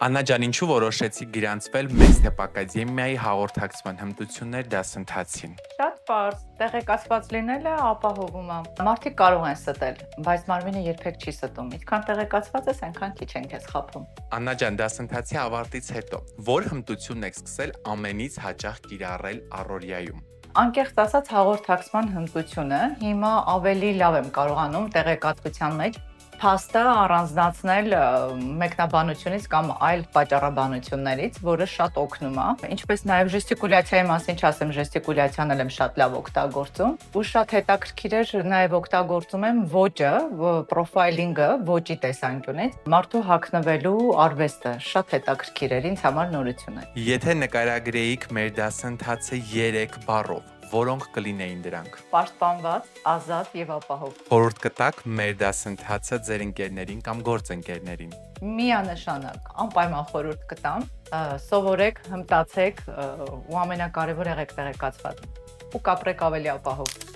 Աննա ջան, ինչու որոշեցիք գրանցվել Մեծ Step Ակադեմիայի հաղորդակցման հմտություններ դասընթացին։ Շատ պարզ, տեղեկացված լինելը ապահովում է։ Մարդիկ կարող են ստել, բայց մարմինը երբեք չի ստում։ Ինչքան տեղեկացված ես, այնքան քիչ են քեզ խաբում։ Աննա ջան, դասընթացի ավարտից հետո ո՞ր հմտությունն եք սկսել ամենից հաճախ կիրառել առօրյայում։ Անկեղծ ասած, հաղորդակցման հմտությունը հիմա ավելի լավ եմ կարողանում տեղեկատվության մեջ փաստը առանձնացնել մեկնաբանությունից կամ այլ պատճառաբանություններից, որը շատ օգնում է։ Ինչպես նաև ժեստիկուլյացիայի մասին չասեմ, ժեստիկուլյացիան էլ եմ շատ լավ օգտագործում։ Ու շատ հետաքրքիր էր նաև օգտագործում եմ ոճը, պրոֆայլինգը ոճի տեսանկյունից։ Մարդու հագնվելու արվեստը շատ հետաքրքիր էր, ինձ համար նորություն է։ Եթե նկարագրեիք մեր դասընթացը 3 բառով, որոնք կլինեին դրանք։ Պաշտպանված, ազատ եւ ապահով։ Խորհուրդ կտաք մեր դասընթացը ձեր ընկերներին կամ գործընկերներին։ Միանշանակ, անպայման խորհուրդ կտամ, սովորեք, հմտացեք ու ամենակարևորը եղեք տեղեկացված ու կապրեք ավելի ապահով։